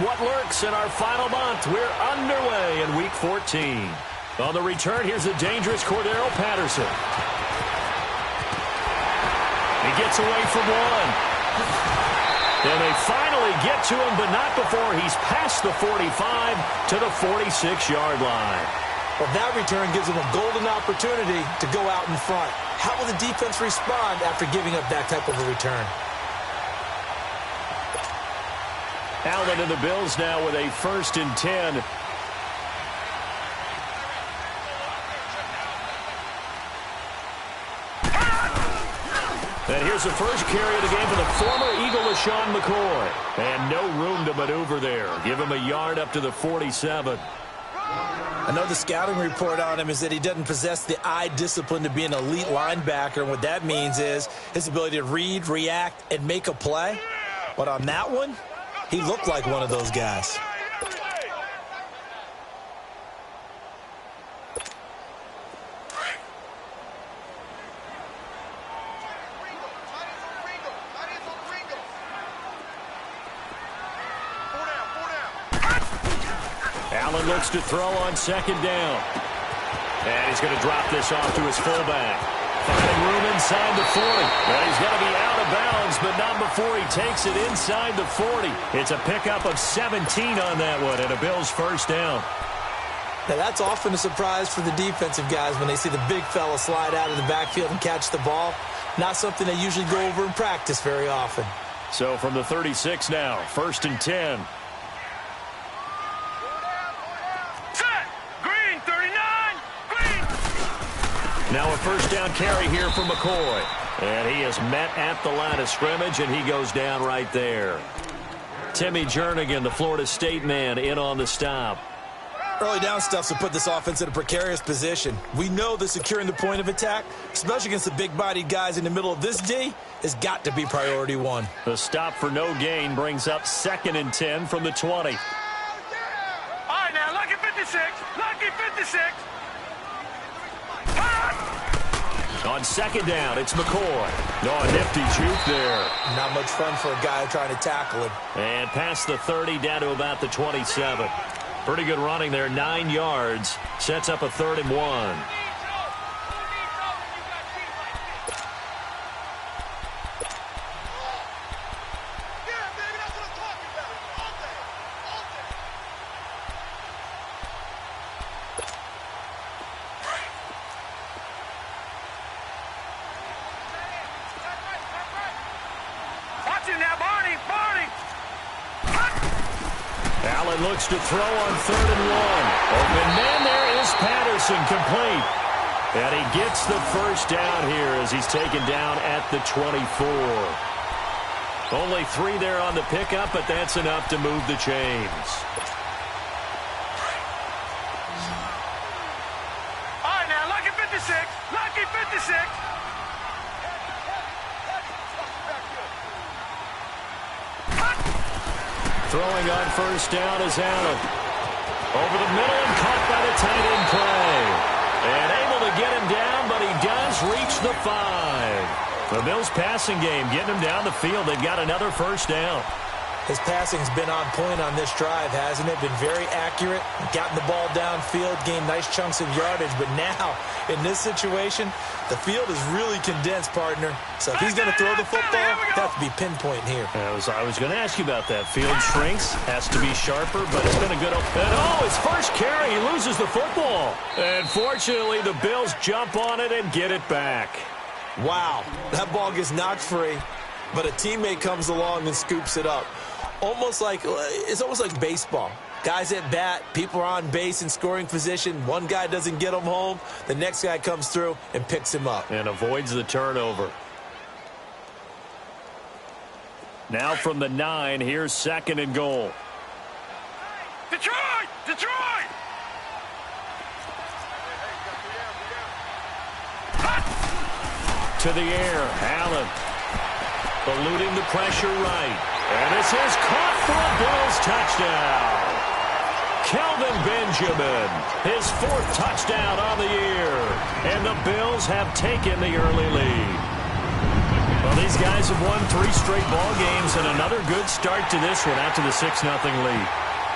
what lurks in our final month. We're underway in Week 14. On the return, here's a dangerous Cordero Patterson. He gets away from one. And they finally get to him, but not before he's past the 45 to the 46-yard line. Well, that return gives him a golden opportunity to go out in front. How will the defense respond after giving up that type of a return? Allen and the Bills now with a 1st and 10. And here's the first carry of the game for the former Eagle, LaShawn McCoy. And no room to maneuver there. Give him a yard up to the 47. I know the scouting report on him is that he doesn't possess the eye discipline to be an elite linebacker. And what that means is his ability to read, react, and make a play. But on that one, he looked like one of those guys. Allen looks to throw on 2nd down. And he's going to drop this off to his fullback. Finding room inside the 40. Well, he's going to be out of bounds, but not before he takes it inside the 40. It's a pickup of 17 on that one, and a Bills 1st down. Now, that's often a surprise for the defensive guys when they see the big fella slide out of the backfield and catch the ball. Not something they usually go over in practice very often. So from the 36 now, 1st and 10. Now a 1st down carry here for McCoy. And he is met at the line of scrimmage, and he goes down right there. Timmy Jernigan, the Florida State man, in on the stop. Early down stuff to put this offense in a precarious position. We know that securing the point of attack, especially against the big-bodied guys in the middle of this D, has got to be priority one. The stop for no gain brings up 2nd and 10 from the 20. All right, now, lucky 56. Lucky 56. On 2nd down, it's McCoy. Oh, a nifty juke there. Not much fun for a guy trying to tackle him. And past the 30, down to about the 27. Pretty good running there, 9 yards. Sets up a 3rd and 1. Allen looks to throw on 3rd and 1. Open man there is Patterson, complete. And he gets the 1st down here as he's taken down at the 24. Only 3 there on the pickup, but that's enough to move the chains. All right, now, lucky 56. Lucky 56. Throwing on 1st down is Allen. Over the middle and caught by the tight end play. And able to get him down, but he does reach the 5. The Bills passing game getting him down the field. They've got another 1st down. His passing's been on point on this drive, hasn't it? Been very accurate, gotten the ball downfield, gained nice chunks of yardage. But now, in this situation, the field is really condensed, partner. So if he's going to throw the football, have to be pinpoint here. I was going to ask you about that. Field shrinks, has to be sharper, but it's been a good open. Oh, his first carry, he loses the football. And fortunately, the Bills jump on it and get it back. Wow, that ball gets knocked free, but a teammate comes along and scoops it up. It's almost like baseball. Guys at bat, people are on base in scoring position. One guy doesn't get him home. The next guy comes through and picks him up. And avoids the turnover. Now from the 9, here's 2nd and goal. Detroit! Detroit! To the air, Allen. Eluding the pressure right. And this is caught for a Bills touchdown. Kelvin Benjamin, his 4th touchdown on the year. And the Bills have taken the early lead. Well, these guys have won 3 straight ball games and another good start to this one after the 6-0 lead.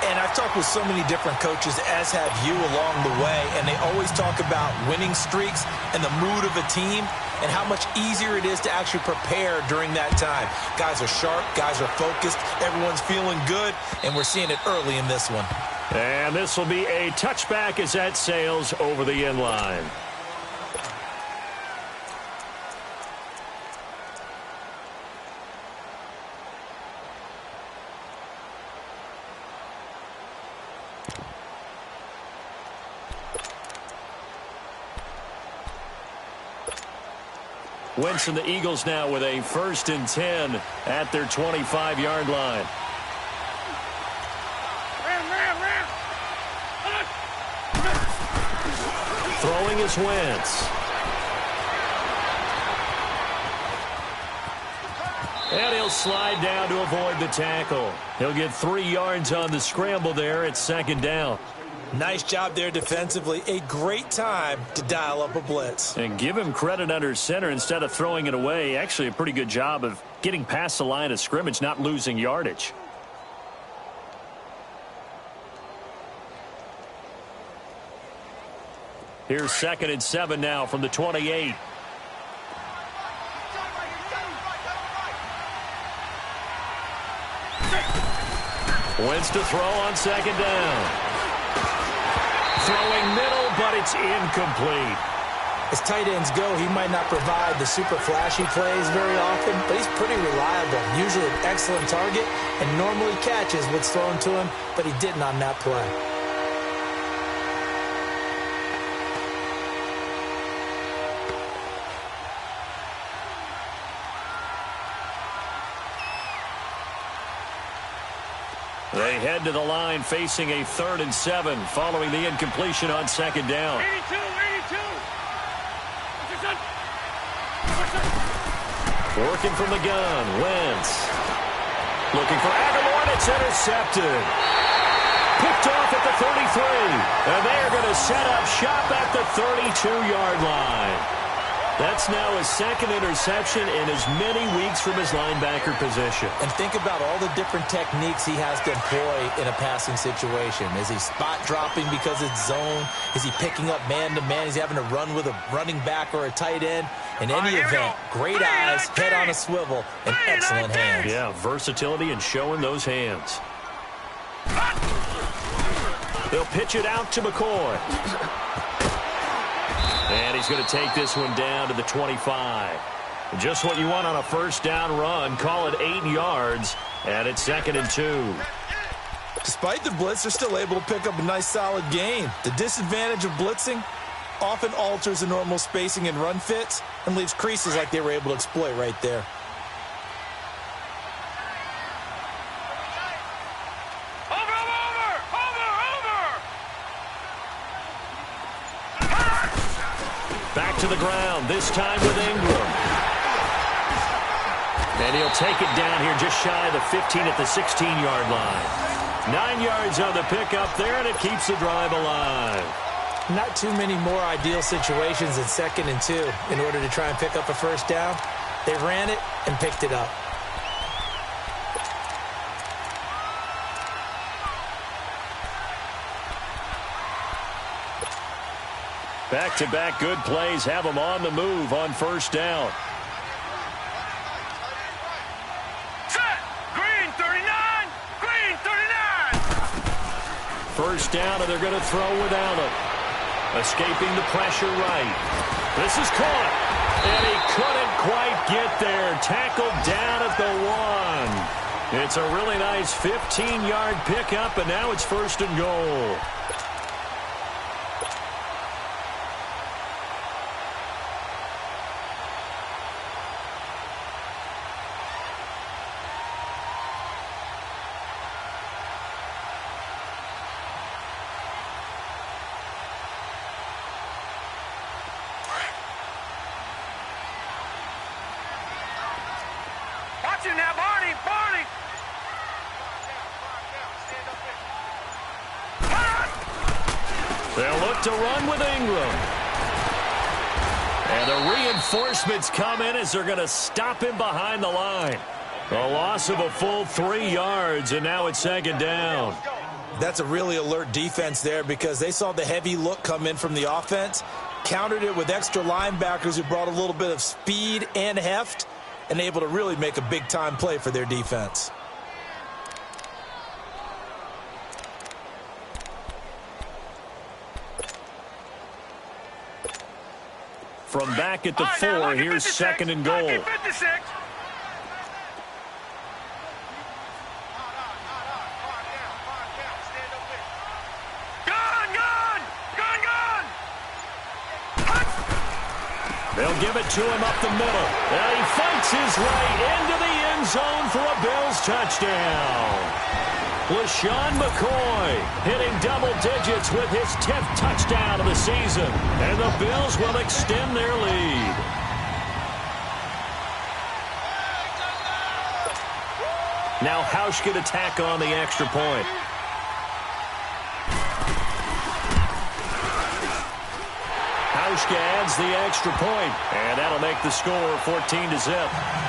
And I've talked with so many different coaches, as have you, along the way, and they always talk about winning streaks and the mood of a team and how much easier it is to actually prepare during that time. Guys are sharp, guys are focused, everyone's feeling good, and we're seeing it early in this one. And this will be a touchback as that sails over the end line. Wentz and the Eagles now with a 1st and 10 at their 25-yard line. Throwing is Wentz. And he'll slide down to avoid the tackle. He'll get 3 yards on the scramble there at 2nd down. Nice job there defensively. A great time to dial up a blitz. And give him credit under center instead of throwing it away. Actually a pretty good job of getting past the line of scrimmage, not losing yardage. Here's 2nd and 7 now from the 28. Wentz to throw on 2nd down. Throwing middle, but it's incomplete. As tight ends go, he might not provide the super flashy plays very often, but he's pretty reliable. Usually an excellent target and normally catches what's thrown to him, but he didn't on that play. They head to the line facing a 3rd and 7 following the incompletion on 2nd down. 82. Working from the gun, Wentz. Looking for Aguilar, it's intercepted. Picked off at the 33. And they are going to set up shop at the 32-yard line. That's now his 2nd interception in as many weeks from his linebacker position. And think about all the different techniques he has to employ in a passing situation. Is he spot dropping because it's zone? Is he picking up man-to-man? Is he having to run with a running back or a tight end? In any event, great eyes, head on a swivel, and excellent hands. Yeah, versatility and showing those hands. They'll pitch it out to McCoy. And he's going to take this one down to the 25. Just what you want on a 1st down run. Call it 8 yards. And it's 2nd and 2. Despite the blitz, they're still able to pick up a nice solid gain. The disadvantage of blitzing often alters the normal spacing and run fits and leaves creases like they were able to exploit right there. Back to the ground, this time with Ingram. And he'll take it down here just shy of the 15 at the 16-yard line. 9 yards on the pickup there, and it keeps the drive alive. Not too many more ideal situations in 2nd and 2 in order to try and pick up a 1st down. They ran it and picked it up. Back-to-back good plays have them on the move on 1st down. Set. Green 39. Green 39. 1st down, and they're going to throw without it. Escaping the pressure right. This is caught. And he couldn't quite get there. Tackled down at the 1. It's a really nice 15-yard pickup, and now it's 1st and goal. Watch him now, Barney. Barney. They'll look to run with Ingram. And the reinforcements come in as they're going to stop him behind the line. A loss of a full 3 yards, and now it's second down. That's a really alert defense there because they saw the heavy look come in from the offense, countered it with extra linebackers who brought a little bit of speed and heft, and able to really make a big-time play for their defense. From back at the 4, here's 2nd and goal. They'll give it to him up the middle. And he fights his way into the end zone for a Bills touchdown. LaShawn McCoy hitting double digits with his 10th touchdown of the season. And the Bills will extend their lead. Now Hausch can attack on the extra point. Hauschka adds the extra point, and that'll make the score 14-0.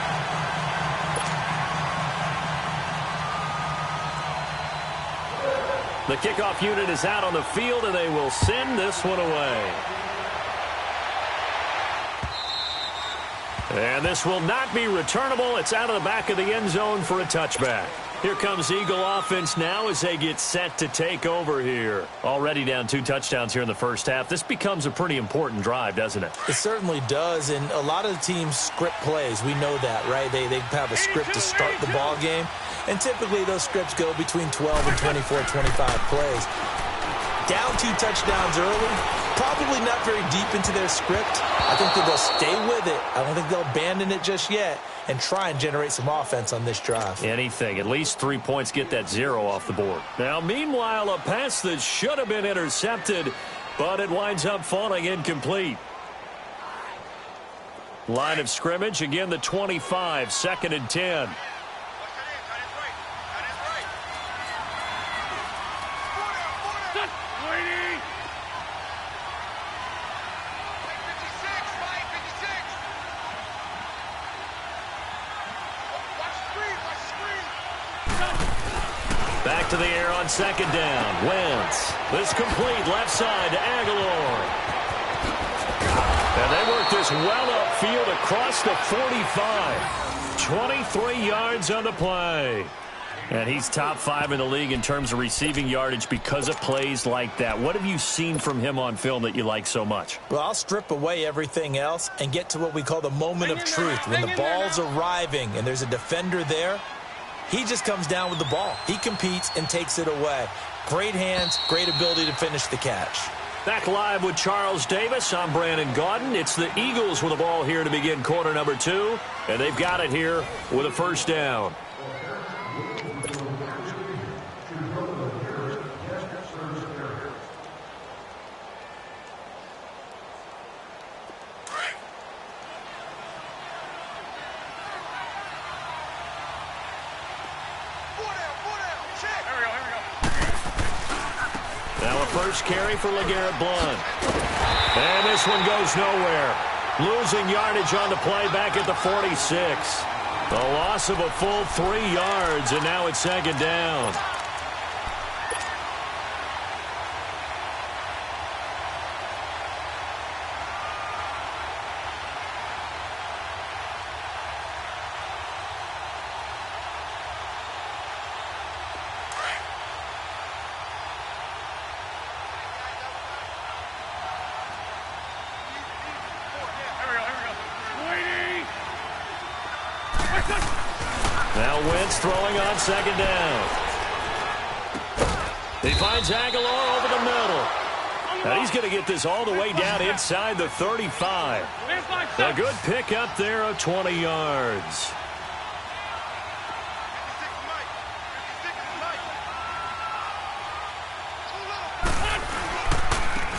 The kickoff unit is out on the field, and they will send this one away. And this will not be returnable. It's out of the back of the end zone for a touchback. Here comes Eagle offense now as they get set to take over here. Already down 2 touchdowns here in the first half. This becomes a pretty important drive, doesn't it? It certainly does, and a lot of the teams script plays. We know that, right? They have a script to start the ball game, and typically those scripts go between 12 and 24, 25 plays. Down 2 touchdowns early, probably not very deep into their script. I think that they'll stay with it. I don't think they'll abandon it just yet and try and generate some offense on this drive. Anything. At least 3 points, get that 0 off the board. Now, meanwhile, a pass that should have been intercepted, but it winds up falling incomplete. Line of scrimmage, again the 25, 2nd and 10. Back to the air on 2nd down. Wentz. This complete left side to Aguilar. And they work this well upfield across the 45. 23 yards on the play. And he's top 5 in the league in terms of receiving yardage because of plays like that. What have you seen from him on film that you like so much? Well, I'll strip away everything else and get to what we call the moment of truth. When the ball's arriving and there's a defender there, he just comes down with the ball. He competes and takes it away. Great hands, great ability to finish the catch. Back live with Charles Davis. I'm Brandon Gaudin. It's the Eagles with the ball here to begin quarter number 2. And they've got it here with a first down. First carry for LeGarrette Blount. And this one goes nowhere. Losing yardage on the play back at the 46. A loss of a full 3 yards, and now it's 2nd down. Now Wentz throwing on 2nd down. He finds Aguilar over the middle. And he's going to get this all the way down inside the 35. A good pickup there of 20 yards.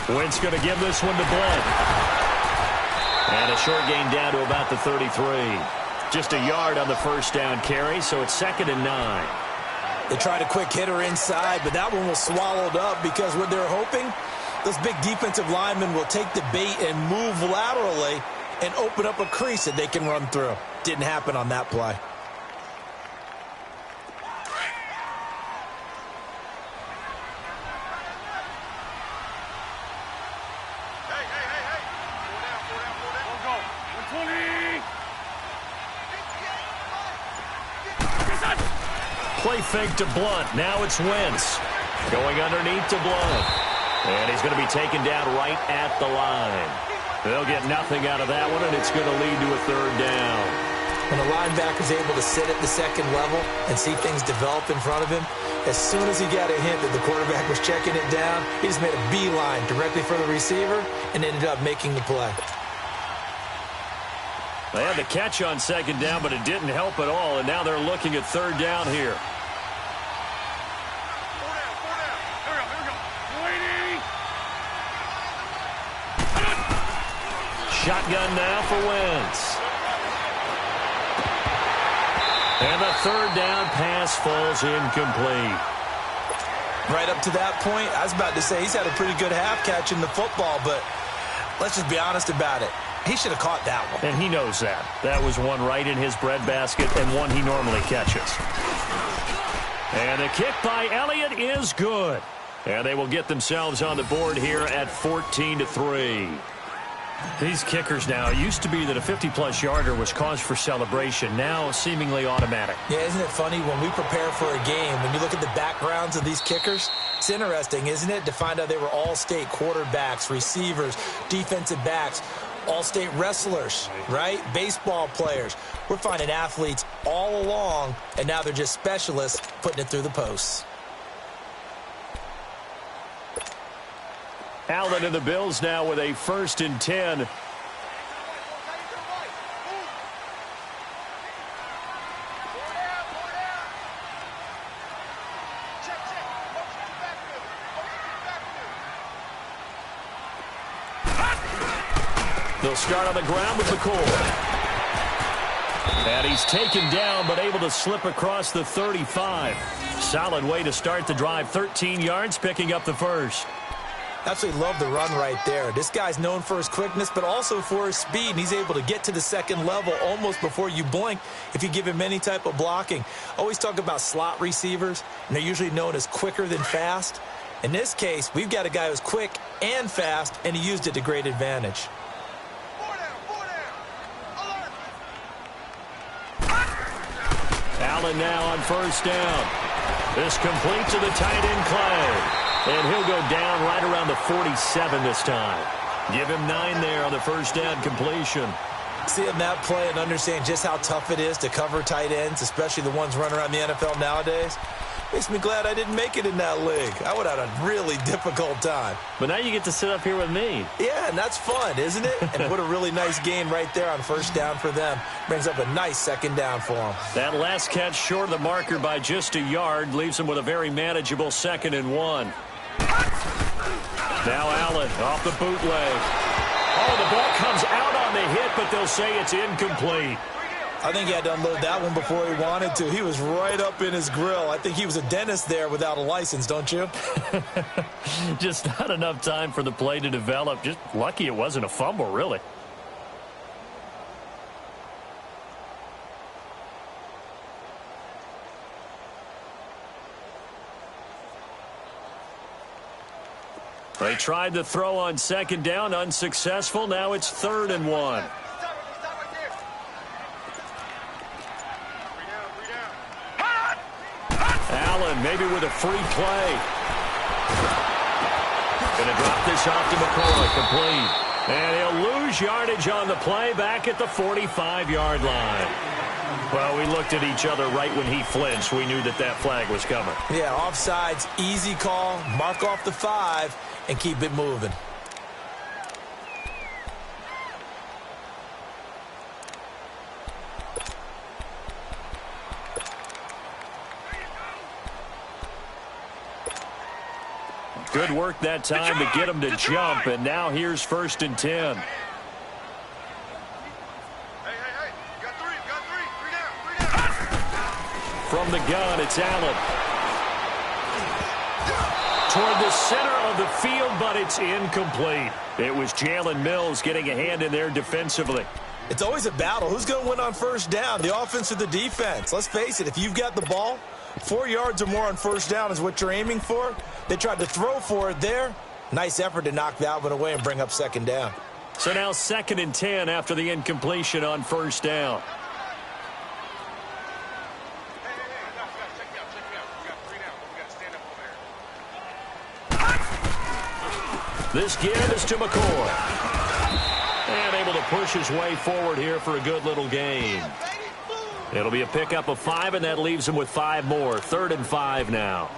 Wentz going to give this one to Blount. And a short gain down to about the 33. Just a yard on the first down carry, so it's 2nd and 9. They tried a quick hitter inside, but that one was swallowed up because what they're hoping, those big defensive linemen will take the bait and move laterally and open up a crease that they can run through. Didn't happen on that play. Play fake to Blunt. Now it's Wentz. Going underneath to Blunt. And he's going to be taken down right at the line. They'll get nothing out of that one, and it's going to lead to a third down. When a linebacker's able to sit at the second level and see things develop in front of him, as soon as he got a hint that the quarterback was checking it down, he just made a beeline directly for the receiver and ended up making the play. They had the catch on second down, but it didn't help at all, and now they're looking at third down here. Shotgun now for Wentz. And the third down pass falls incomplete. Right up to that point, I was about to say he's had a pretty good half catching the football, but let's just be honest about it. He should have caught that one. And he knows that. That was one right in his breadbasket and one he normally catches. And the kick by Elliott is good. And they will get themselves on the board here at 14-3. These kickers now, it used to be that a 50-plus yarder was cause for celebration. Now seemingly automatic. Yeah, isn't it funny when we prepare for a game, when you look at the backgrounds of these kickers, it's interesting, isn't it, to find out they were all-state quarterbacks, receivers, defensive backs, all-state wrestlers, right? Baseball players. We're finding athletes all along, and now they're just specialists putting it through the posts. Allen and the Bills now with a 1st and 10. They'll start on the ground with McCoy. And he's taken down, but able to slip across the 35. Solid way to start the drive. 13 yards, picking up the first. Absolutely love the run right there. This guy's known for his quickness, but also for his speed, and he's able to get to the second level almost before you blink if you give him any type of blocking. Always talk about slot receivers, and they're usually known as quicker than fast. In this case, we've got a guy who's quick and fast, and he used it to great advantage. Allen now on 1st down. This complete to the tight end, Clay. And he'll go down right around the 47 this time. Give him 9 there on the 1st down completion. Seeing that play and understand just how tough it is to cover tight ends, especially the ones running around the NFL nowadays, makes me glad I didn't make it in that league. I would have had a really difficult time. But now you get to sit up here with me. Yeah, and that's fun, isn't it? And what a really nice game right there on 1st down for them. Brings up a nice 2nd down for them. That last catch short of the marker by just a yard leaves them with a very manageable 2nd and 1. Now Allen off the bootleg. Oh, the ball comes out on the hit, but they'll say it's incomplete. I think he had to unload that one before he wanted to. He was right up in his grill. I think he was a dentist there without a license, don't you? Just not enough time for the play to develop. Just lucky it wasn't a fumble, really. They tried the throw on 2nd down, unsuccessful. Now it's 3rd and 1. Allen maybe with a free play. Going to drop this off to McCoy, complete. And he'll lose yardage on the play back at the 45-yard line. Well, we looked at each other right when he flinched. We knew that that flag was coming. Yeah, offsides, easy call. Mark off the 5 and keep it moving. Good work that time to get him to jump, and now here's 1st and 10. From the gun, it's Allen. toward the center of the field, but it's incomplete. It was Jalen Mills getting a hand in there defensively. It's always a battle. Who's going to win on first down, the offense or the defense? Let's face it, if you've got the ball, 4 yards or more on first down is what you're aiming for. They tried to throw for it there. Nice effort to knock that one away and bring up second down. So now 2nd and 10 after the incompletion on first down. This give is to McCoy. And able to push his way forward here for a good little gain. It'll be a pickup of 5, and that leaves him with 5 more. 3rd and 5 now.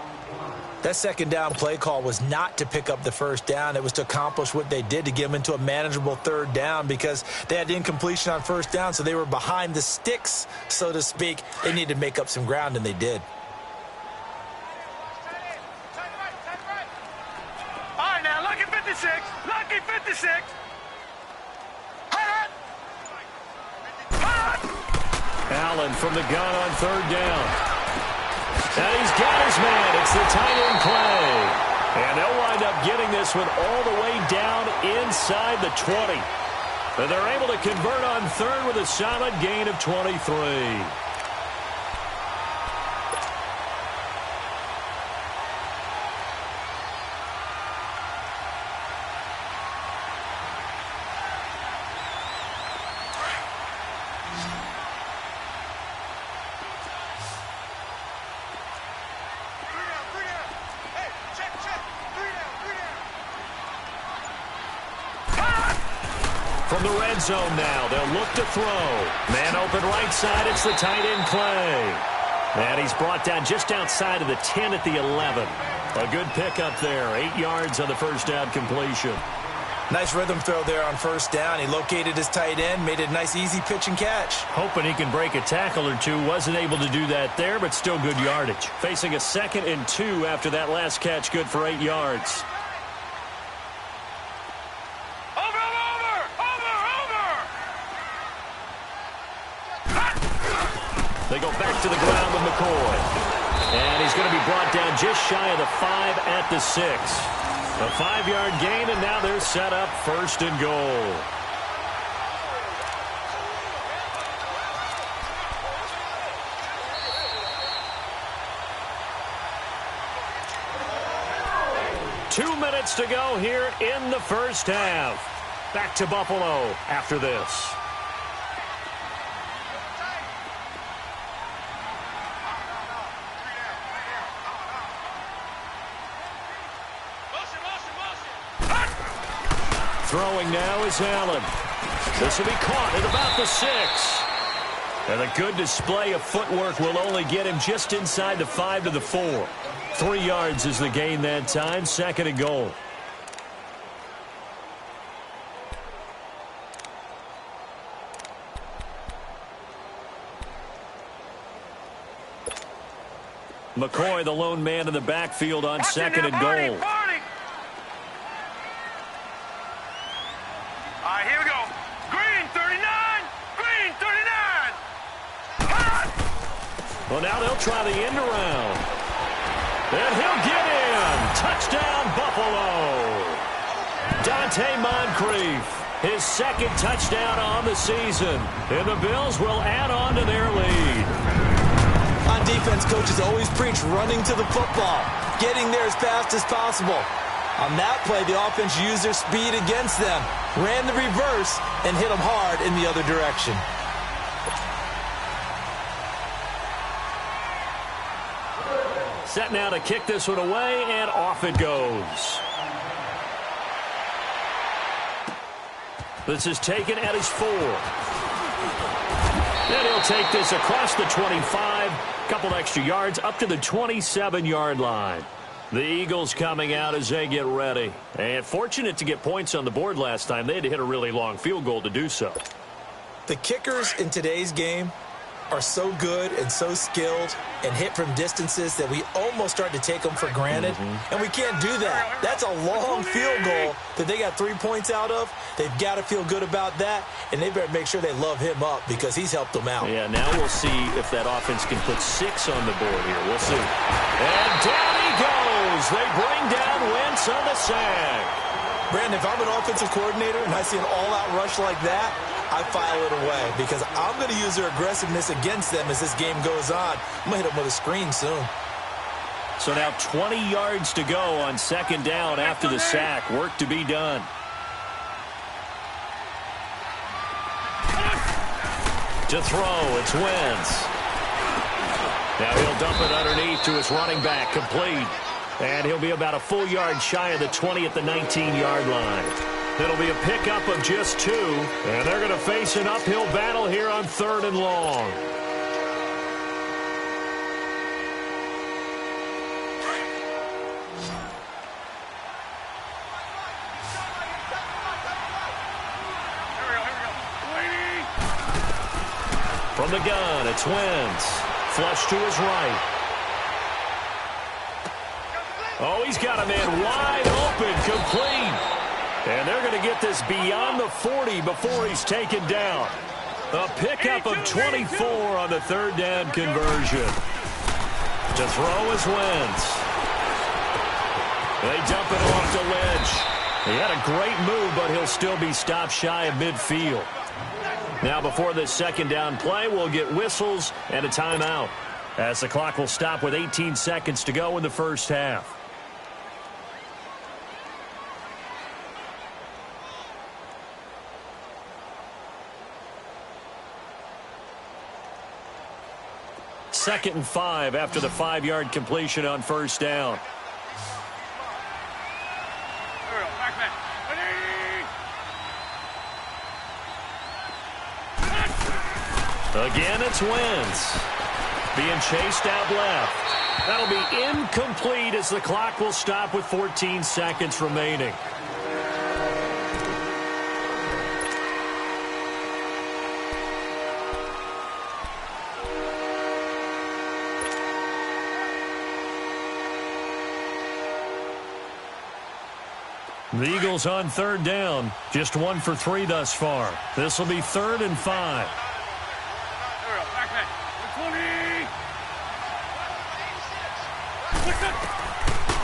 That second down play call was not to pick up the first down. It was to accomplish what they did, to get them into a manageable 3rd down, because they had incompletion on first down, so they were behind the sticks, so to speak. They needed to make up some ground, and they did. All right, now, lucky 56. Lucky 56. Allen from the gun on 3rd down. And he's got his man. It's the tight end play. And they'll wind up getting this one all the way down inside the 20. And they're able to convert on 3rd with a solid gain of 23. From the red zone now, they'll look to throw. Man open right side, it's the tight end play. And he's brought down just outside of the 10 at the 11. A good pickup there, 8 yards on the first down completion. Nice rhythm throw there on first down. He located his tight end, made it a nice easy pitch and catch. Hoping he can break a tackle or two. Wasn't able to do that there, but still good yardage. Facing a 2nd and 2 after that last catch, good for 8 yards. They go back to the ground with McCoy. And he's going to be brought down just shy of the 5 at the 6. A 5-yard gain, and now they're set up 1st and goal. Two minutes to go here in the first half. Back to Buffalo after this. Throwing now is Allen. This will be caught at about the 6. And a good display of footwork will only get him just inside the 5 to the 4. 3 yards is the gain that time. 2nd and goal. McCoy, the lone man in the backfield on 2nd and goal. All right, here we go. Green, 39. Green, 39. Well, now they'll try the end around. And he'll get in. Touchdown, Buffalo. Dante Moncrief, his 2nd touchdown on the season. And the Bills will add on to their lead. On defense, coaches always preach running to the football, getting there as fast as possible. On that play, the offense used their speed against them, ran the reverse, and hit them hard in the other direction. Set now to kick this one away, and off it goes. This is taken at his 4. And he'll take this across the 25, couple extra yards up to the 27-yard line. The Eagles coming out as they get ready. And fortunate to get points on the board last time. They had to hit a really long field goal to do so. The kickers in today's game are so good and so skilled and hit from distances that we almost start to take them for granted. And we can't do that. That's a long field goal that they got 3 points out of. They've got to feel good about that, and they better make sure they love him up because he's helped them out. Yeah, now we'll see if that offense can put 6 on the board here. We'll see. And down he goes. They bring down Pitts on the sack. Brandon, if I'm an offensive coordinator and I see an all-out rush like that, I file it away because I'm going to use their aggressiveness against them as this game goes on. I'm going to hit them with a screen soon. So now 20 yards to go on second down after the sack. Work to be done. To throw, it's Wentz. Now he'll dump it underneath to his running back, complete. And he'll be about a full yard shy of the 20 at the 19-yard line. It'll be a pickup of just 2, and they're going to face an uphill battle here on 3rd and long. From the gun, it's Wentz. Flush to his right. Oh, he's got a man wide open, complete. And they're going to get this beyond the 40 before he's taken down. A pickup of 24 on the 3rd down conversion. To throw is Wentz. They dump it off to Lynch. He had a great move, but he'll still be stopped shy of midfield. Now, before this second down play, we'll get whistles and a timeout, as the clock will stop with 18 seconds to go in the first half. Second and 5 after the 5-yard completion on first down. Again, it's Wentz. Being chased out left. That'll be incomplete as the clock will stop with 14 seconds remaining. The Eagles on 3rd down. Just 1 for 3 thus far. This will be 3rd and 5.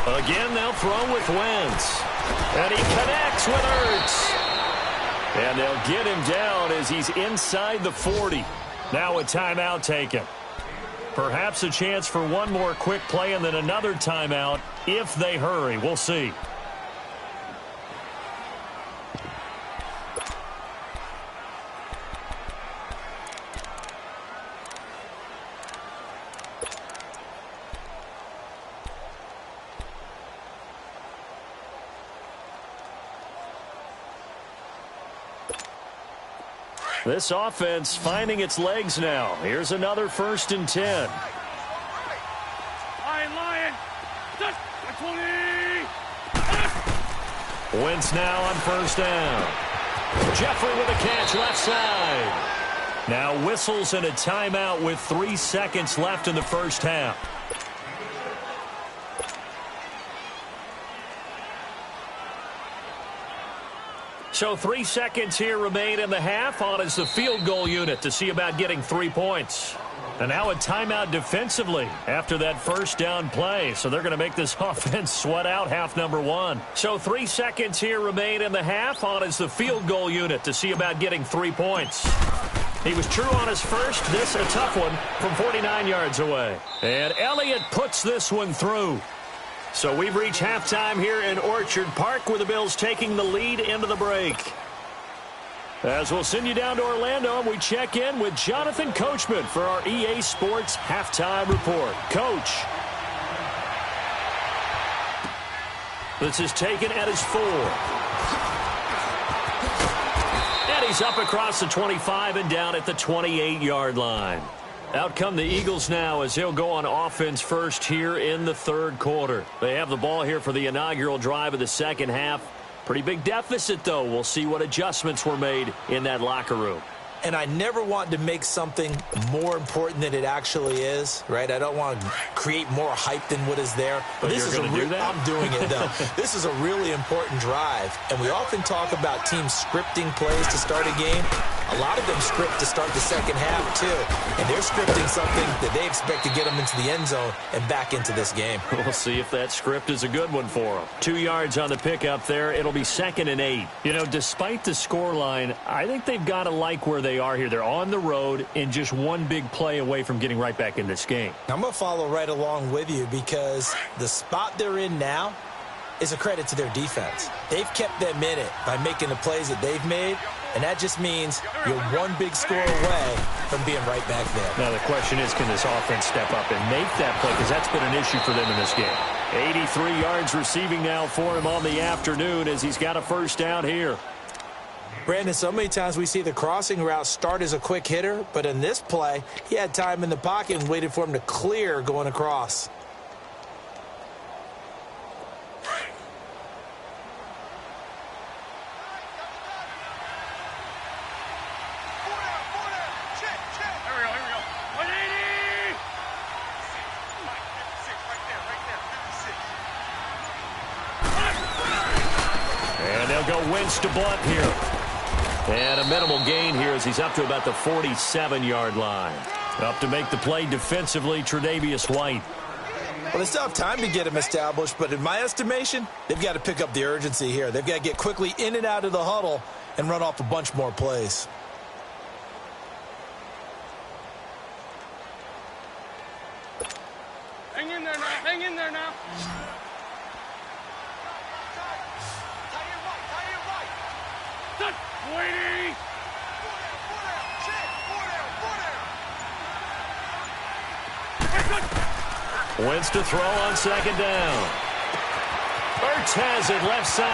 Again, they'll throw with Wentz. And he connects with Ertz. And they'll get him down as he's inside the 40. Now a timeout taken. Perhaps a chance for one more quick play and then another timeout if they hurry. We'll see. This offense finding its legs now. Here's another 1st and 10. Lion. Wentz now on 1st down. Jeffrey with a catch left side. Now whistles and a timeout with 3 seconds left in the first half. So 3 seconds here remain in the half. On is the field goal unit to see about getting 3 points. And now a timeout defensively after that first down play. So they're going to make this offense sweat out half number 1. So 3 seconds here remain in the half. On is the field goal unit to see about getting 3 points. He was true on his first. This a tough one from 49 yards away. And Elliott puts this one through. So we've reached halftime here in Orchard Park with the Bills taking the lead into the break. As we'll send you down to Orlando, and we check in with Jonathan Coachman for our EA Sports Halftime Report. Coach. This is taken at his 4. And he's up across the 25 and down at the 28-yard line. Out come the Eagles now as they'll go on offense first here in the 3rd quarter. They have the ball here for the inaugural drive of the second half. Pretty big deficit, though. We'll see what adjustments were made in that locker room. And I never want to make something more important than it actually is, right? I don't want to create more hype than what is there. But this is do that? I'm doing it, though. This is a really important drive. And we often talk about teams scripting plays to start a game. A lot of them script to start the second half, too. And they're scripting something that they expect to get them into the end zone and back into this game. We'll see if that script is a good one for them. 2 yards on the pickup there. It'll be 2nd and 8. You know, despite the scoreline, I think they've got to like where they are here. They're on the road and just one big play away from getting right back in this game. I'm going to follow right along with you because the spot they're in now is a credit to their defense. They've kept them in it by making the plays that they've made, and that just means you're one big score away from being right back there. Now the question is, can this offense step up and make that play? Because that's been an issue for them in this game. 83 yards receiving now for him on the afternoon as he's got a first down here. Brandon, so many times we see the crossing route start as a quick hitter, but in this play, he had time in the pocket and waited for him to clear going across. To Blunt here. And a minimal gain here as he's up to about the 47-yard line. Up to make the play defensively, Tre'Davious White. Well, they still have time to get him established, but in my estimation, they've got to pick up the urgency here. They've got to get quickly in and out of the huddle and run off a bunch more plays. Hang in there now. Hang in there now. Waiting. Wentz to throw on 2nd down. Ertz has it left side.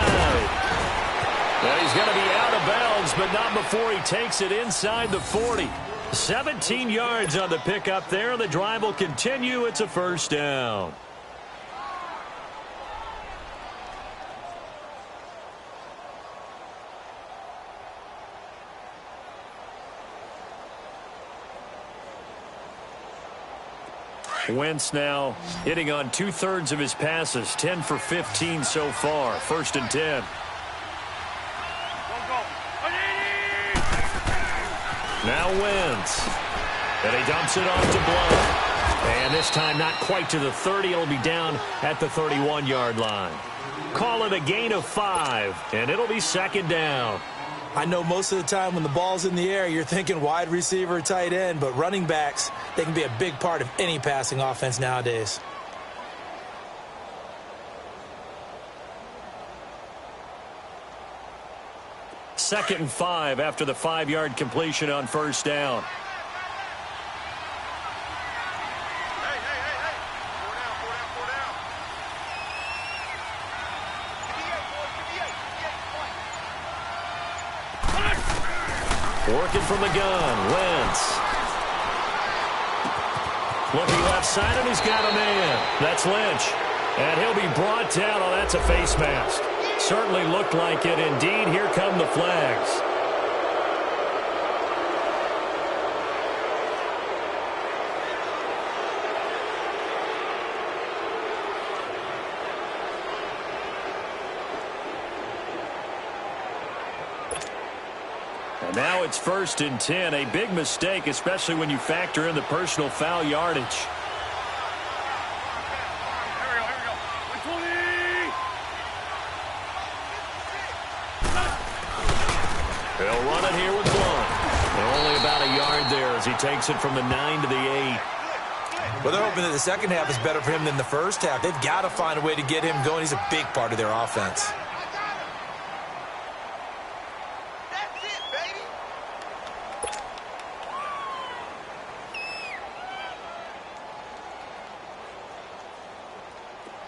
Well, he's going to be out of bounds, but not before he takes it inside the 40. 17 yards on the pickup there. The drive will continue. It's a first down. Wentz now hitting on 2/3 of his passes, 10 for 15 so far. 1st and 10. Now Wentz. And he dumps it off to Blunt. And this time not quite to the 30. It'll be down at the 31-yard line. Call it a gain of 5, and it'll be 2nd down. I know most of the time when the ball's in the air, you're thinking wide receiver, tight end, but running backs, they can be a big part of any passing offense nowadays. Second and 5 after the 5-yard completion on 1st down. Working from the gun, Wentz. Looking left side, and he's got a man. That's Lynch. And he'll be brought down. Oh, that's a face mask. Certainly looked like it. Indeed, here come the flags. And now it's 1st and 10. A big mistake, especially when you factor in the personal foul yardage. Here we go. 20. He'll run it here with Blunt. Only about a yard there as he takes it from the 9 to the 8. Well, they're hoping that the second half is better for him than the first half. They've got to find a way to get him going. He's a big part of their offense.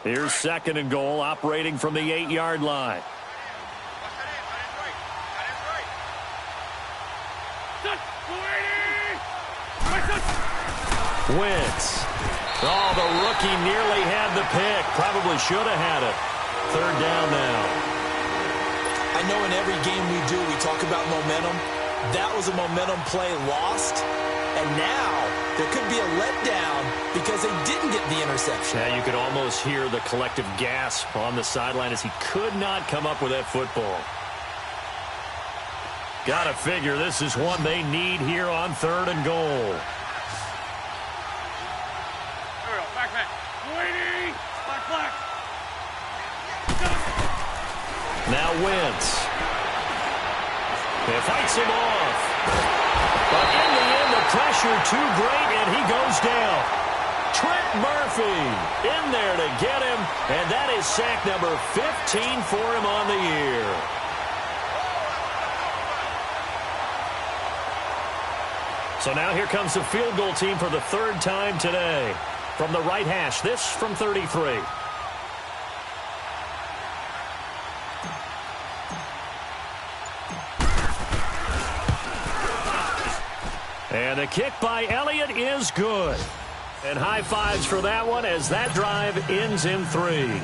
Here's 2nd and goal, operating from the 8-yard line. Wentz. Oh, the rookie nearly had the pick. Probably should have had it. 3rd down now. I know in every game we do, we talk about momentum. That was a momentum play lost. And now there could be a letdown because they didn't get the interception. Yeah, you could almost hear the collective gasp on the sideline as he could not come up with that football. Gotta figure this is one they need here on 3rd and goal. Back. Waiting. Black. Now Wentz. It fights him off. But in the end, the pressure too great, and he goes down. Trent Murphy in there to get him, and that is sack number 15 for him on the year. So now here comes the field goal team for the 3rd time today. From the right hash, this from 33. And the kick by Elliott is good. And high fives for that one as that drive ends in 3.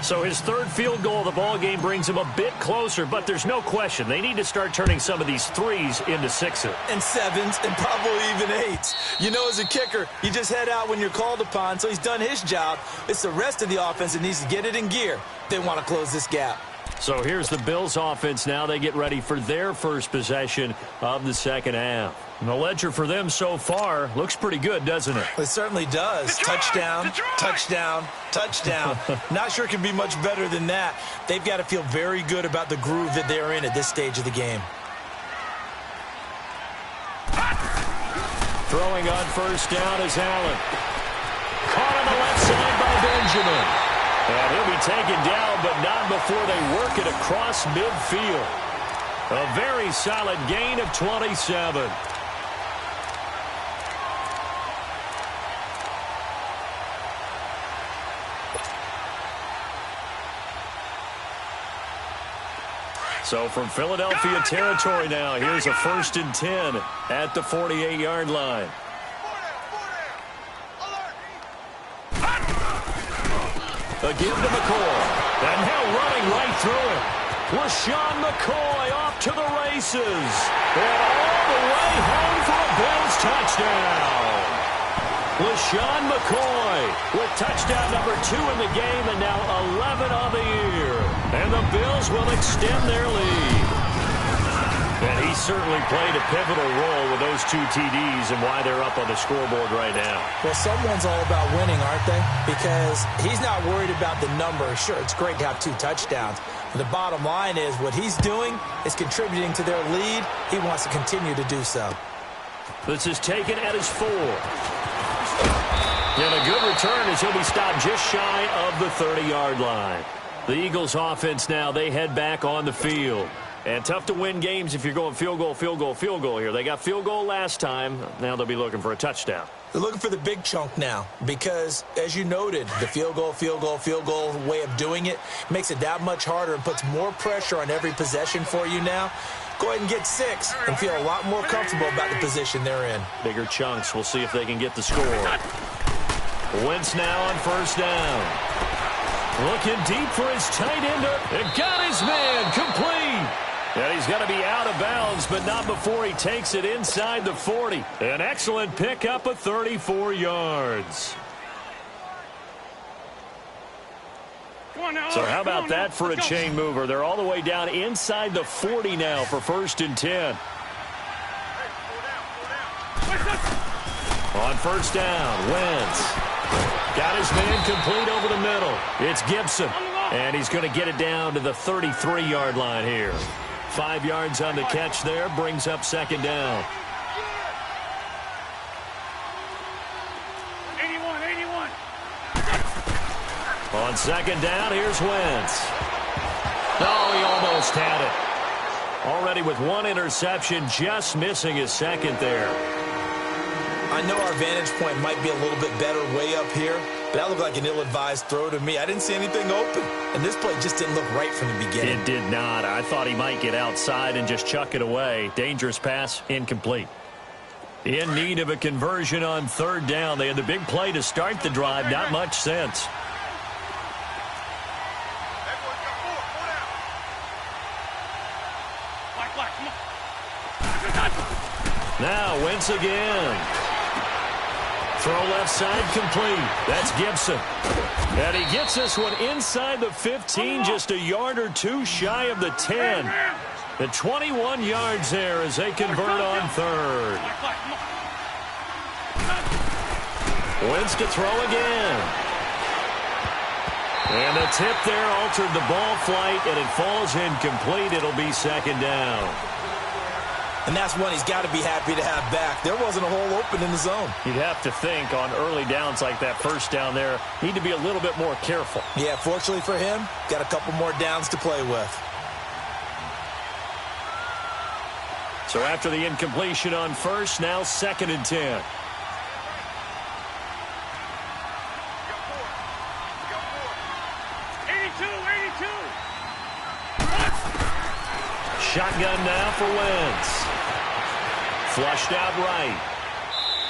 So his 3rd field goal of the ball game brings him a bit closer, but there's no question they need to start turning some of these 3s into 6s. And 7s and probably even 8s. You know, as a kicker, you just head out when you're called upon, so he's done his job. It's the rest of the offense that needs to get it in gear. They want to close this gap. So here's the Bills offense now. They get ready for their first possession of the 2nd half. And the ledger for them so far looks pretty good, doesn't it? It certainly does. Touchdown, touchdown, touchdown. Not sure it can be much better than that. They've got to feel very good about the groove that they're in at this stage of the game. Throwing on 1st down is Allen. Caught on the left side by Benjamin. And he'll be taken down, but not before they work it across midfield. A very solid gain of 27. So from Philadelphia territory now, here's a 1st and 10 at the 48-yard line. A give to McCoy. And now running right through it. LaShawn McCoy off to the races. And all the way home for a Bills touchdown. LaShawn McCoy with touchdown number 2 in the game and now 11 on the year. And the Bills will extend their lead. And he certainly played a pivotal role with those 2 TDs and why they're up on the scoreboard right now. Well, someone's all about winning, aren't they? Because he's not worried about the number. Sure, it's great to have 2 touchdowns. But the bottom line is what he's doing is contributing to their lead. He wants to continue to do so. This is taken at his 4. And a good return as he'll be stopped just shy of the 30-yard line. The Eagles offense now, they head back on the field. And tough to win games if you're going field goal here. They got field goal last time. Now they'll be looking for a touchdown. They're looking for the big chunk now because, as you noted, the field goal way of doing it makes it that much harder and puts more pressure on every possession for you now. Go ahead and get 6 and feel a lot more comfortable about the position they're in. Bigger chunks. We'll see if they can get the score. Wentz now on 1st down. Looking deep for his tight end. And got his man complete. And he's going to be out of bounds, but not before he takes it inside the 40. An excellent pickup of 34 yards. So how about that for a chain mover? They're all the way down inside the 40 now for 1st and 10. On 1st down, Wentz. Got his man complete over the middle. It's Gibson. And he's going to get it down to the 33-yard line here. 5 yards on the catch there, brings up 2nd down. 81. On 2nd down, here's Wentz. Oh, he almost had it. Already with 1 interception, just missing his 2nd there. I know our vantage point might be a little bit better way up here, but that looked like an ill-advised throw to me. I didn't see anything open, and this play just didn't look right from the beginning. It did not. I thought he might get outside and just chuck it away. Dangerous pass, incomplete. In need of a conversion on 3rd down. They had the big play to start the drive. Not much sense. Now Wentz again. Throw left side complete. That's Gibson. And he gets this one inside the 15, just a yard or 2 shy of the 10. The 21 yards there as they convert on third. Wins to throw again. And the tip there altered the ball flight, and it falls incomplete. It'll be second down. And that's one he's got to be happy to have back. There wasn't a hole open in the zone. You'd have to think on early downs like that first down there, need to be a little bit more careful. Yeah, fortunately for him, got a couple more downs to play with. So after the incompletion on first, now 2nd and 10. Shotgun now for Wentz. Flushed out right.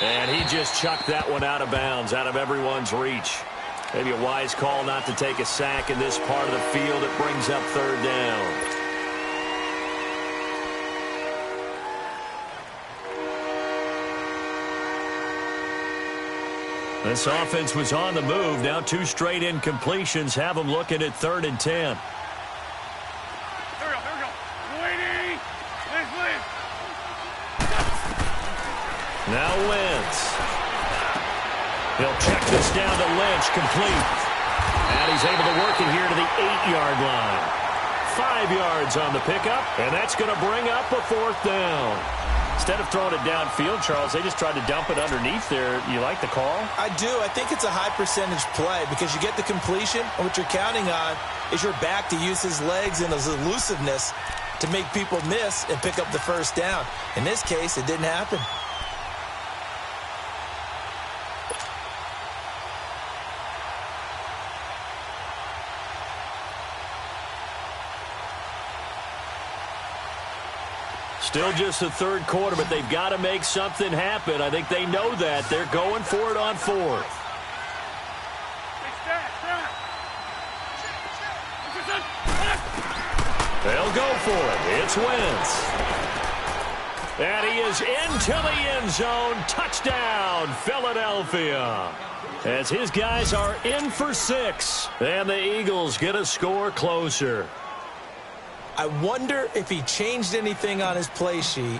And he just chucked that one out of bounds, out of everyone's reach. Maybe a wise call not to take a sack in this part of the field. It brings up third down. This offense was on the move. Now 2 straight incompletions have them looking at 3rd and 10. Now Wentz. He'll check this down to Lynch, complete. And he's able to work it here to the 8-yard line. 5 yards on the pickup, and that's going to bring up a 4th down. Instead of throwing it downfield, Charles, they just tried to dump it underneath there. You like the call? I do. I think it's a high percentage play because you get the completion, and what you're counting on is your back to use his legs and his elusiveness to make people miss and pick up the first down. In this case, it didn't happen. Still just the 3rd quarter, but they've got to make something happen. I think they know that. They're going for it on 4th. They'll go for it. It's Wentz. And he is into the end zone. Touchdown, Philadelphia. As his guys are in for 6. And the Eagles get a score closer. I wonder if he changed anything on his play sheet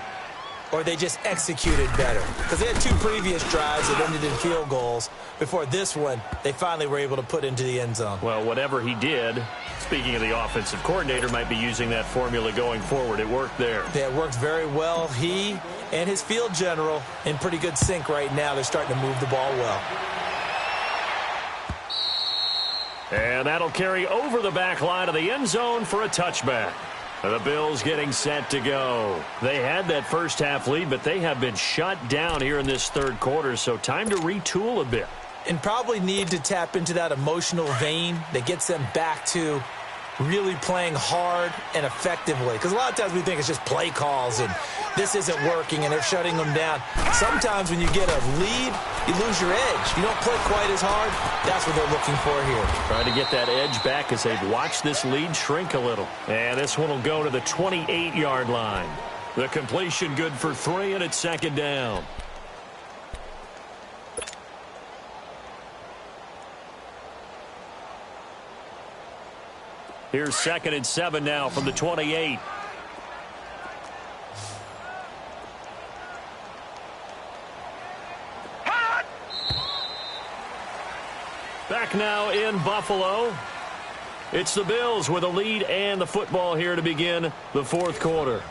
or they just executed better. Because they had 2 previous drives that ended in field goals. Before this one, they finally were able to put into the end zone. Well, whatever he did, speaking of the offensive coordinator, might be using that formula going forward. It worked there. Yeah, it worked very well. He and his field general in pretty good sync right now. They're starting to move the ball well. And that'll carry over the back line of the end zone for a touchback. The Bills getting set to go. They had that first half lead, but they have been shut down here in this 3rd quarter, so time to retool a bit. And probably need to tap into that emotional vein that gets them back to really playing hard and effectively. Because a lot of times we think it's just play calls and this isn't working and they're shutting them down. Sometimes when you get a lead, you lose your edge. You don't play quite as hard. That's what they're looking for here. Trying to get that edge back as they've watched this lead shrink a little. And this one will go to the 28-yard line. The completion good for 3, and it's 2nd down. Here's 2nd and 7 now from the 28. Back now in Buffalo. It's the Bills with a lead and the football here to begin the 4th quarter.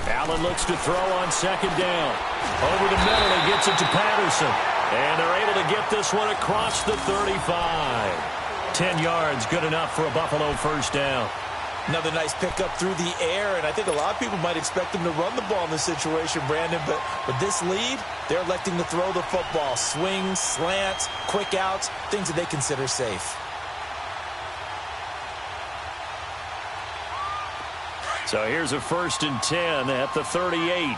Allen looks to throw on 2nd down. Over the middle, he gets it to Patterson. And they're able to get this one across the 35. 10 yards, good enough for a Buffalo first down. Another nice pickup through the air, and I think a lot of people might expect him to run the ball in this situation, Brandon, but with this lead, they're electing to throw the football. Swings, slants, quick outs, things that they consider safe. So here's a 1st and 10 at the 38.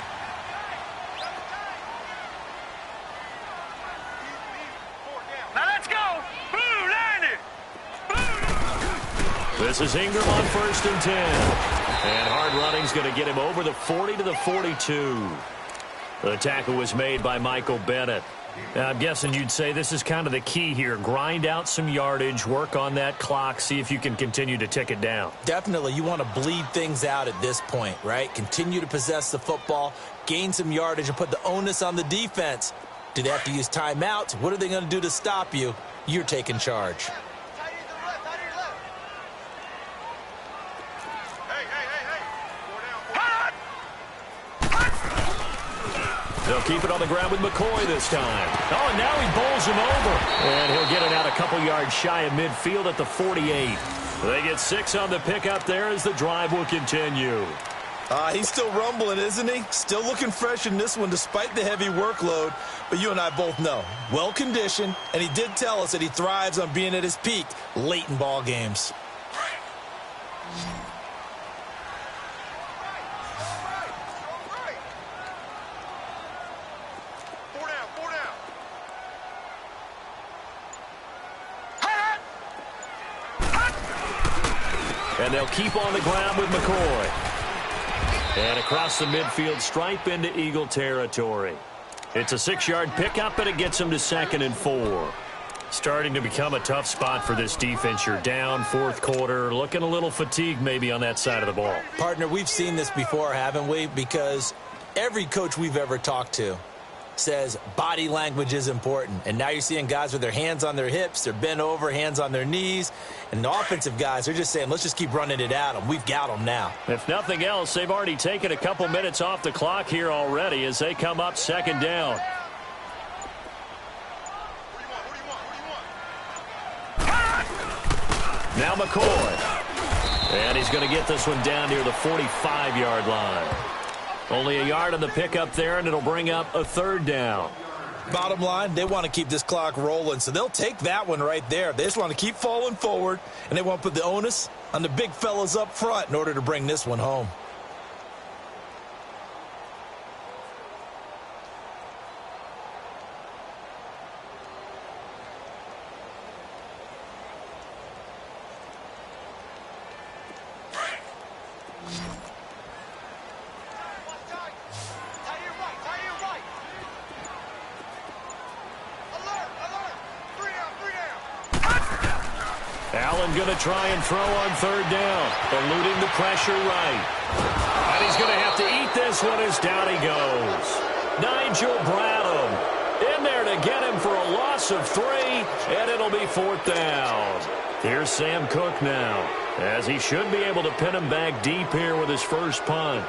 This is Ingram on 1st and 10. And hard running's going to get him over the 40 to the 42. The tackle was made by Michael Bennett. Now, I'm guessing you'd say this is kind of the key here. Grind out some yardage, work on that clock, see if you can continue to tick it down. Definitely. You want to bleed things out at this point, right? Continue to possess the football, gain some yardage, and put the onus on the defense. Do they have to use timeouts? What are they going to do to stop you? You're taking charge. They'll keep it on the ground with McCoy this time. Oh, and now he bowls him over. And he'll get it out a couple yards shy of midfield at the 48. They get 6 on the pickup there as the drive will continue. He's still rumbling, isn't he? Still looking fresh in this one despite the heavy workload. But you and I both know, well-conditioned, and he did tell us that he thrives on being at his peak late in ball games. And they'll keep on the ground with McCoy. And across the midfield stripe into Eagle territory. It's a 6-yard pickup, and it gets them to 2nd and 4. Starting to become a tough spot for this defense. You're down 4th quarter, looking a little fatigued maybe on that side of the ball. Partner, we've seen this before, haven't we? Because every coach we've ever talked to says body language is important. And now you're seeing guys with their hands on their hips, they're bent over, hands on their knees. And the offensive guys, they're just saying, let's just keep running it at them. We've got them now. If nothing else, they've already taken a couple minutes off the clock here already as they come up 2nd down. Now McCoy. And he's going to get this one down near the 45-yard line. Only a yard on the pickup there, and it'll bring up a 3rd down. Bottom line, they want to keep this clock rolling, so they'll take that one right there. They just want to keep falling forward, and they want to put the onus on the big fellas up front in order to bring this one home. Allen going to try and throw on 3rd down, eluding the pressure right. And he's going to have to eat this one as down he goes. Nigel Bradham in there to get him for a loss of 3, and it'll be 4th down. Here's Sam Cook now, as he should be able to pin him back deep here with his first punt.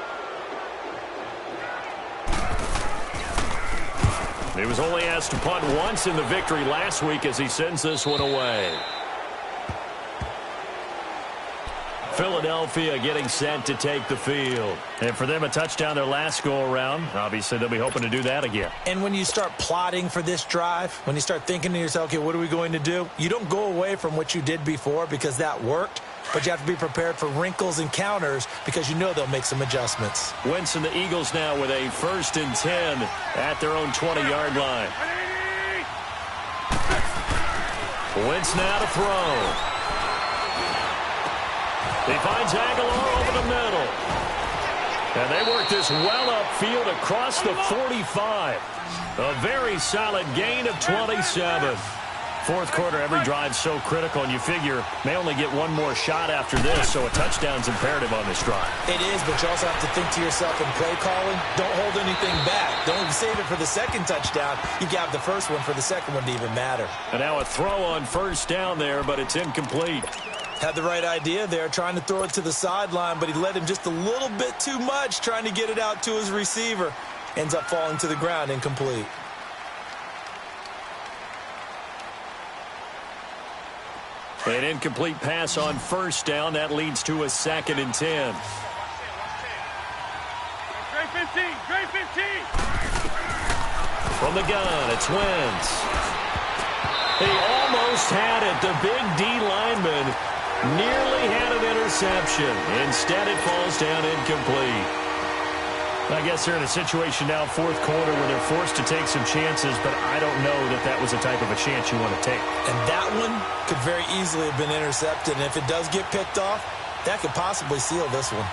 He was only asked to punt once in the victory last week as he sends this one away. Philadelphia getting set to take the field. And for them, a touchdown their last go-around. Obviously, they'll be hoping to do that again. And when you start plotting for this drive, when you start thinking to yourself, okay, what are we going to do? You don't go away from what you did before because that worked, but you have to be prepared for wrinkles and counters because you know they'll make some adjustments. Wentz and the Eagles now with a 1st and 10 at their own 20-yard line. Wentz now to throw. He finds Aguilar over the middle. And they work this well upfield across the 45. A very solid gain of 27. 4th quarter, every drive so critical, and you figure may only get one more shot after this, so a touchdown's imperative on this drive. It is, but you also have to think to yourself in play calling, don't hold anything back. Don't save it for the 2nd touchdown. You got the first one for the 2nd one to even matter. And now a throw on 1st down there, but it's incomplete. Had the right idea there, trying to throw it to the sideline, but he led him just a little bit too much, trying to get it out to his receiver. Ends up falling to the ground, incomplete. An incomplete pass on 1st down. That leads to a 2nd and 10. Great 15, great 15. From the gun, it's Wentz. He almost had it. The big D lineman nearly had an interception. Instead, it falls down incomplete. I guess they're in a situation now, fourth quarter, where they're forced to take some chances, but I don't know that that was the type of a chance you want to take. And that one could very easily have been intercepted, and if it does get picked off, that could possibly seal this one.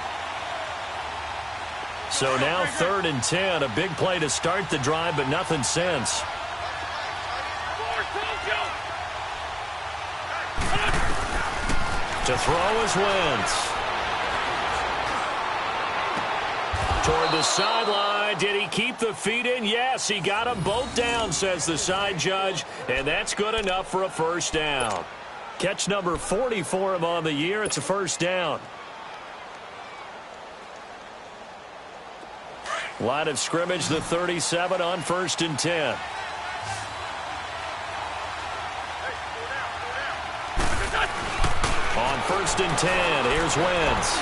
So now 3rd and 10, a big play to start the drive, but nothing since. To throw is Wentz. Toward the sideline. Did he keep the feet in? Yes, he got them both down, says the side judge, and that's good enough for a first down. Catch number 40 for him on the year. It's a first down. Line of scrimmage, the 37 on 1st and 10. On 1st and 10, here's Wentz.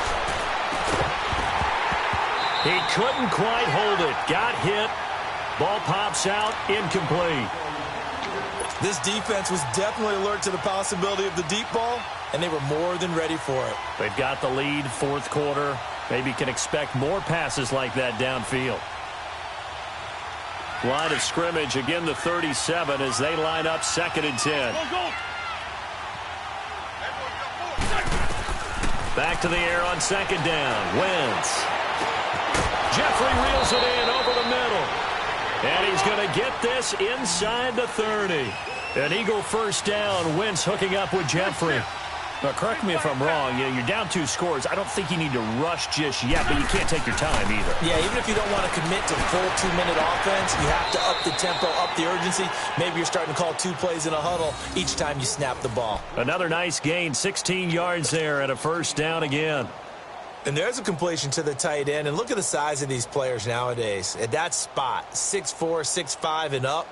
He couldn't quite hold it. Got hit. Ball pops out. Incomplete. This defense was definitely alert to the possibility of the deep ball, and they were more than ready for it. They've got the lead, fourth quarter. Maybe can expect more passes like that downfield. Line of scrimmage, again the 37 as they line up 2nd and 10. Back to the air on 2nd down. Wentz. Jeffrey reels it in over the middle. And he's going to get this inside the 30. An Eagle first down. Wentz hooking up with Jeffrey. Now, correct me if I'm wrong. You're down 2 scores. I don't think you need to rush just yet, but you can't take your time either. Yeah, even if you don't want to commit to full 2-minute offense, you have to up the tempo, up the urgency. Maybe you're starting to call 2 plays in a huddle each time you snap the ball. Another nice gain, 16 yards there, and a first down again. And there's a completion to the tight end. And look at the size of these players nowadays. At that spot, 6'4", 6'5", and up.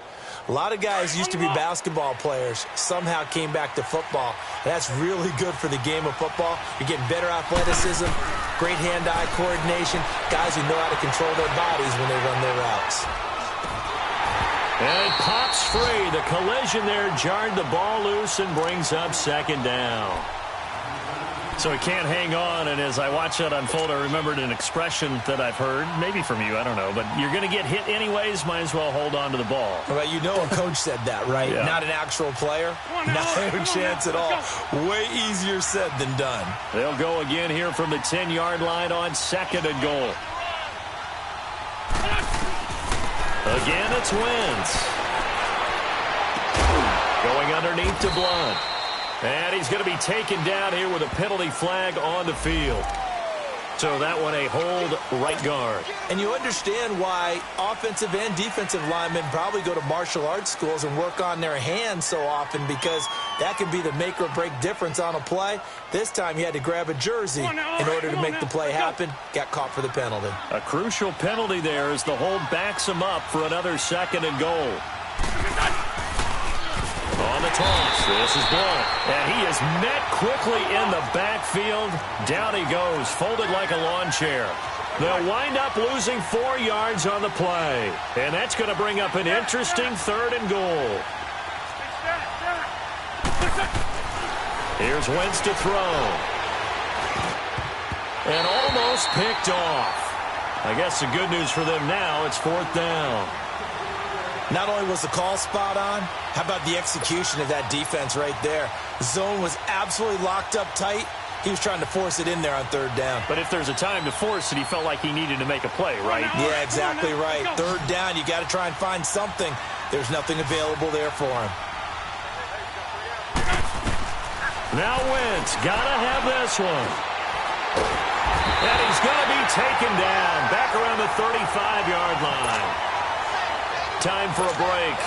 A lot of guys used to be basketball players, somehow came back to football. That's really good for the game of football. You're getting better athleticism, great hand-eye coordination, guys who know how to control their bodies when they run their routes. And it pops free. The collision there jarred the ball loose and brings up 2nd down. So he can't hang on, and as I watch that unfold, I remembered an expression that I've heard, maybe from you, I don't know, but you're going to get hit anyways, might as well hold on to the ball. Well, you know a coach said that, right? Yeah. Not an actual player. No chance at all. Way easier said than done. They'll go again here from the 10-yard line on 2nd and goal. Again, it's Wentz. Going underneath to Blunt. And he's going to be taken down here with a penalty flag on the field. So that one a hold right guard. And you understand why offensive and defensive linemen probably go to martial arts schools and work on their hands so often, because that can be the make or break difference on a play. This time he had to grab a jersey in order to make the play happen. Got caught for the penalty. A crucial penalty there as the hold backs him up for another 2nd and goal. On the toss, this is Blunt. And he is met quickly in the backfield. Down he goes, folded like a lawn chair. They'll wind up losing 4 yards on the play. And that's going to bring up an interesting 3rd and goal. Here's Wentz to throw. And almost picked off. I guess the good news for them now, it's 4th down. Not only was the call spot on, how about the execution of that defense right there? The zone was absolutely locked up tight. He was trying to force it in there on 3rd down. But if there's a time to force it, he felt like he needed to make a play, right? Yeah, exactly right. 3rd down, you got to try and find something. There's nothing available there for him. Now Wentz, gotta have this one. And he's gonna be taken down back around the 35-yard line. Time for a break.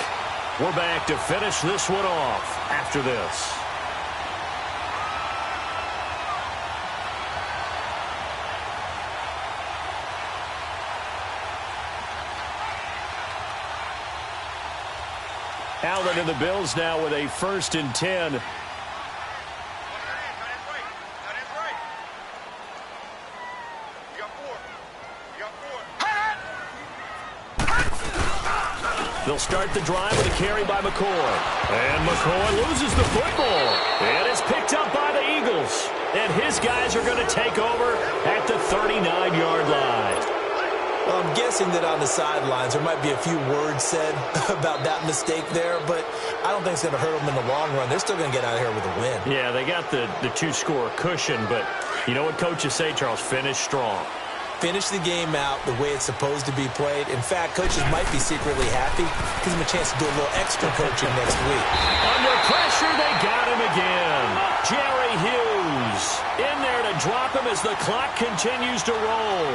We're back to finish this one off after this. Allen and the Bills now with a 1st and 10. They'll start the drive with a carry by McCoy. And McCoy loses the football. And it's picked up by the Eagles. And his guys are going to take over at the 39-yard line. Well, I'm guessing that on the sidelines there might be a few words said about that mistake there, but I don't think it's going to hurt them in the long run. They're still going to get out of here with a win. Yeah, they got the two-score cushion, but you know what coaches say, Charles? Finish strong. Finish the game out the way it's supposed to be played. In fact, coaches might be secretly happy. Gives them a chance to do a little extra coaching next week. Under pressure, they got him again. Jerry Hughes in there to drop him as the clock continues to roll.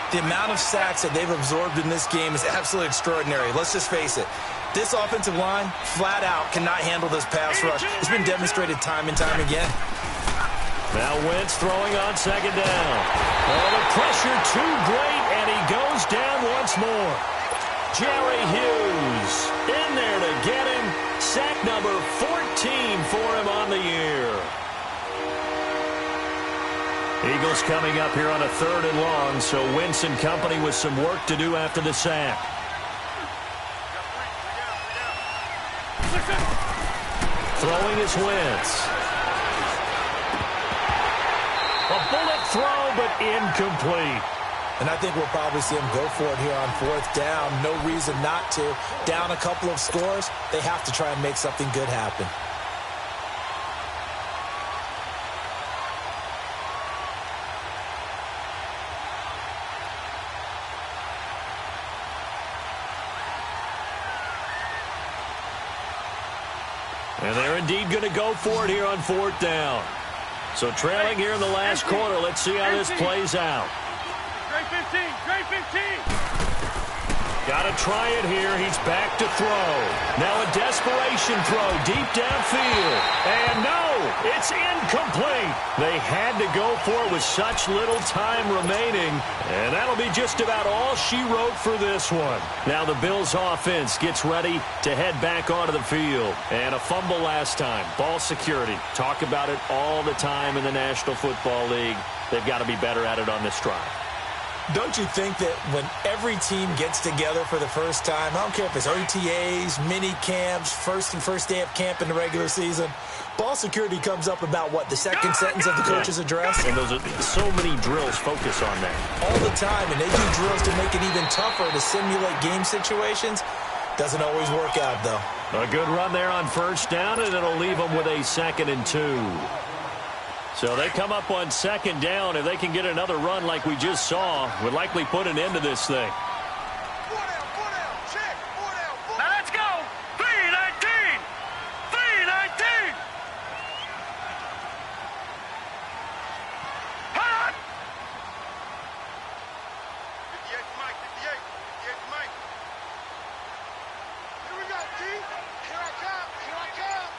The amount of sacks that they've absorbed in this game is absolutely extraordinary. Let's just face it. This offensive line, flat out, cannot handle this pass rush. It's been demonstrated time and time again. Now Wentz throwing on second down. Oh, the pressure too great, and he goes down once more. Jerry Hughes in there to get him. Sack number 14 for him on the year. Eagles coming up here on a 3rd and long, so Wentz and company with some work to do after the sack. Throwing is Wentz. A bullet throw, but incomplete. And I think we'll probably see him go for it here on 4th down. No reason not to. Down a couple of scores, they have to try and make something good happen. And they're indeed going to go for it here on 4th down. So trailing here in the last quarter, let's see how this plays out. Great 15, great 15. Got to try it here. He's back to throw. Now a desperation throw deep downfield. And no, it's incomplete. They had to go for it with such little time remaining. And that'll be just about all she wrote for this one. Now the Bills offense gets ready to head back onto the field. And a fumble last time. Ball security. Talk about it all the time in the National Football League. They've got to be better at it on this drive. Don't you think that when every team gets together for the first time, I don't care if it's OTAs, mini camps, first day of camp in the regular season, ball security comes up about what, the second sentence of the coach's address? And those are so many drills focus on that. All the time, and they do drills to make it even tougher to simulate game situations. Doesn't always work out, though. A good run there on 1st down, and it'll leave them with a 2nd and 2. So they come up on 2nd down. If they can get another run like we just saw, would likely put an end to this thing. Now let's go. 3-19. 3-19. Hold on. 58 Mike, 58 Mike. Here we go, D. Here I come. Here I come.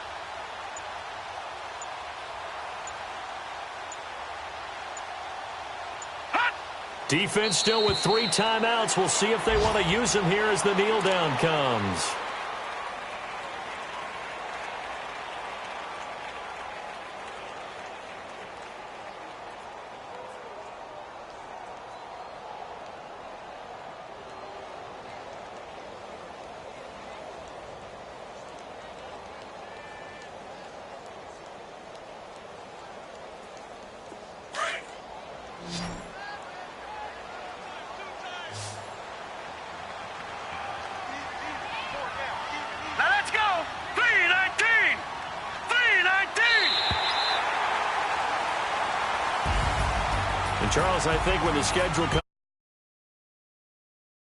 Defense still with 3 timeouts. We'll see if they want to use them here as the kneel down comes. Charles, I think when the schedule comes